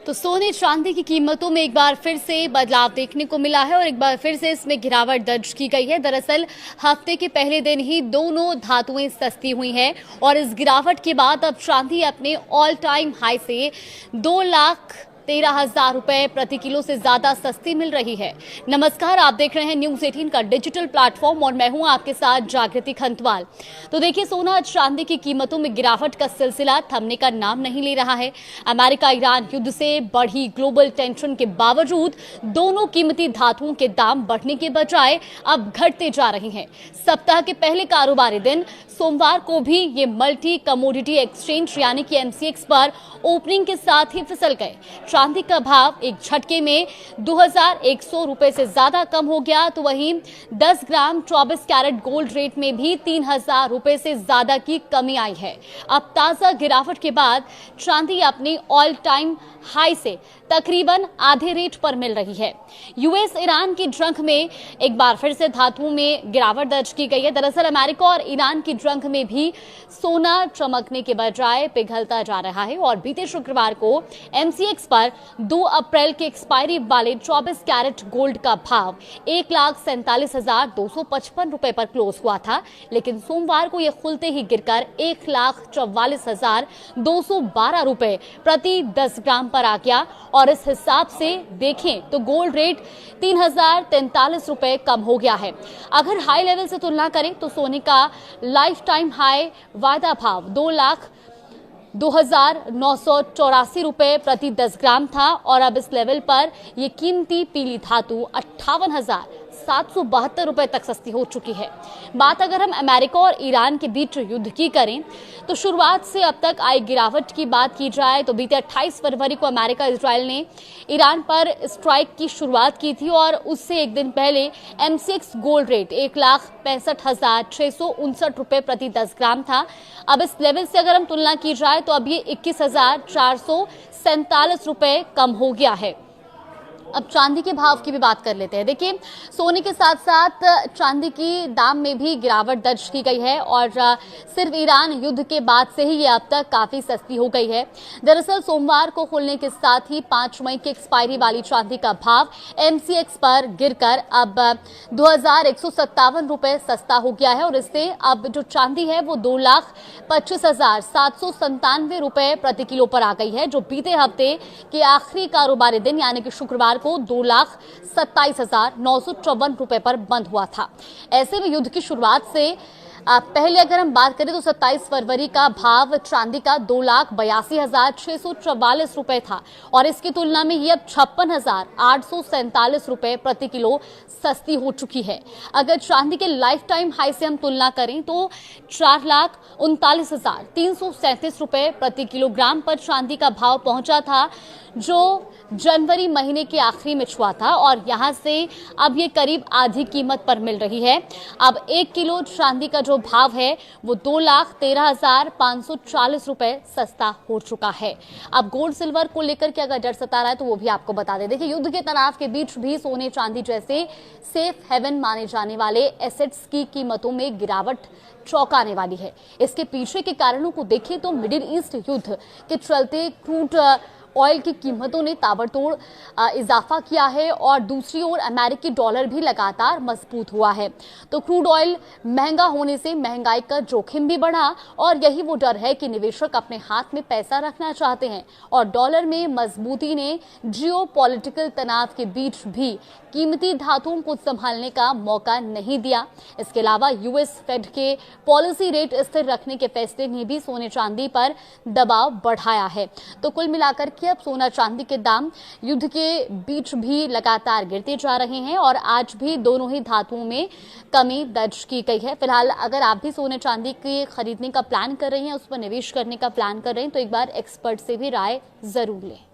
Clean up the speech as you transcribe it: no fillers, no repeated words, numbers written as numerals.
तो सोने चांदी की कीमतों में एक बार फिर से बदलाव देखने को मिला है और एक बार फिर से इसमें गिरावट दर्ज की गई है। दरअसल हफ्ते के पहले दिन ही दोनों धातुएं सस्ती हुई हैं और इस गिरावट के बाद अब चांदी अपने ऑल टाइम हाई से 2,13,000 रुपए प्रति किलो से ज्यादा सस्ती मिल रही है। नमस्कार, आप देख रहे हैं न्यूज़ 18 का डिजिटल प्लेटफॉर्म और मैं हूं आपके साथ जागृति खंतवाल। तो देखिए, सोना चांदी की कीमतों में गिरावट का सिलसिला थमने का नाम नहीं ले रहा है। अमेरिका ईरान युद्ध से बढ़ी ग्लोबल टेंशन के बावजूद दोनों कीमती धातुओं के दाम बढ़ने के बजाय अब घटते जा रहे हैं। सप्ताह के पहले कारोबारी दिन सोमवार को भी ये मल्टी कमोडिटी एक्सचेंज यानी कि एमसीएक्स पर ओपनिंग के साथ ही फिसल गए। चांदी का भाव एक झटके में 2,100 रुपए से ज्यादा कम हो गया, तो वहीं 10 ग्राम 24 कैरेट गोल्ड रेट में भी 3,000 रुपए से ज्यादा की कमी आई है। अब ताजा गिरावट के बाद चांदी अपनी ऑल टाइम हाई से तकरीबन आधे रेट पर मिल रही है। यूएस ईरान की जंग में एक बार फिर से धातुओं में गिरावट दर्ज की गई है। दरअसल अमेरिका और ईरान की जंग में भी सोना चमकने के बजाय पिघलता जा रहा है और बीते शुक्रवार को एमसीएक्स पर 2 अप्रैल के एक्सपायरी वाले 24 कैरेट गोल्ड का भाव 1,47,255 रुपए पर क्लोज हुआ था, लेकिन सोमवार को यह खुलते ही गिरकर 1,44,212 रुपए प्रति 10 ग्राम पर आ गया और इस हिसाब से देखें तो गोल्ड रेट 3,043 रुपए कम हो गया है। अगर हाई लेवल से तुलना करें तो सोने का लाइफ टाइम हाई वायदा भाव 2,0984 रुपए प्रति 10 ग्राम था और अब इस लेवल पर यह कीमती पीली धातु 58,772 रुपए तक सस्ती हो चुकी है। बात अगर हम अमेरिका और ईरान के बीच युद्ध की करें तो शुरुआत से अब तक आई गिरावट की बात की जाए तो बीते 28 फरवरी को अमेरिका इजराइल ने ईरान पर स्ट्राइक की शुरुआत की थी और उससे एक दिन पहले एमसीएक्स गोल्ड रेट 1,65,659 रुपए प्रति 10 ग्राम था। अब इस लेवल से अगर हम तुलना की जाए तो अब ये 21,447 रुपए कम हो गया है। अब चांदी के भाव की भी बात कर लेते हैं। देखिए, सोने के साथ साथ चांदी की दाम में भी गिरावट दर्ज की गई है और सिर्फ ईरान युद्ध के बाद से ही ये अब तक काफी सस्ती हो गई है। दरअसल सोमवार को खुलने के साथ ही 5 मई की एक्सपायरी वाली चांदी का भाव एमसीएक्स पर गिरकर अब 2,157 रुपए सस्ता हो गया है और इससे अब जो चांदी है वो 2,25,797 रुपए प्रति किलो पर आ गई है, जो बीते हफ्ते के आखिरी कारोबारी दिन यानी कि शुक्रवार को 2,27,954 रुपए पर बंद हुआ था। ऐसे में युद्ध की शुरुआत से पहले अगर हम बात करें तो 27 फरवरी का भाव चांदी का 2,82,644 रुपए था और इसकी तुलना में ये अब 56,847 रुपए प्रति किलो सस्ती हो चुकी है। अगर चांदी के लाइफ टाइम हाई से हम तुलना करें तो 4,39,337 रुपए प्रति किलोग्राम पर चांदी का भाव पहुंचा था, जो जनवरी महीने के आखिरी में छुआ था और यहां से अब ये करीब आधी कीमत पर मिल रही है। अब 1 किलो चांदी का जो भाव है वो 2,13,540 रुपए सस्ता हो चुका है। अब गोल्ड सिल्वर को लेकर के अगर डर सता रहा है तो वो भी आपको बता दें। देखिए, युद्ध के तनाव के बीच भी सोने चांदी जैसे सेफ हेवन माने जाने वाले एसेट्स की कीमतों में गिरावट चौंकाने वाली है। इसके पीछे के कारणों को देखें तो मिडिल ईस्ट युद्ध के चलते क्रूड ऑयल की कीमतों ने ताबड़तोड़ इजाफा किया है और दूसरी ओर अमेरिकी डॉलर भी लगातार मजबूत हुआ है। तो क्रूड ऑयल महंगा होने से महंगाई का जोखिम भी बढ़ा और यही वो डर है कि निवेशक अपने हाथ में पैसा रखना चाहते हैं और डॉलर में मजबूती ने जियोपॉलिटिकल तनाव के बीच भी कीमती धातुओं को संभालने का मौका नहीं दिया। इसके अलावा यूएस फेड के पॉलिसी रेट स्थिर रखने के फैसले ने भी सोने चांदी पर दबाव बढ़ाया है। तो कुल मिलाकर के अब सोना चांदी के दाम युद्ध के बीच भी लगातार गिरते जा रहे हैं और आज भी दोनों ही धातुओं में कमी दर्ज की गई है। फिलहाल अगर आप भी सोने चांदी के खरीदने का प्लान कर रहे हैं, उस पर निवेश करने का प्लान कर रहे हैं तो एक बार एक्सपर्ट से भी राय जरूर लें।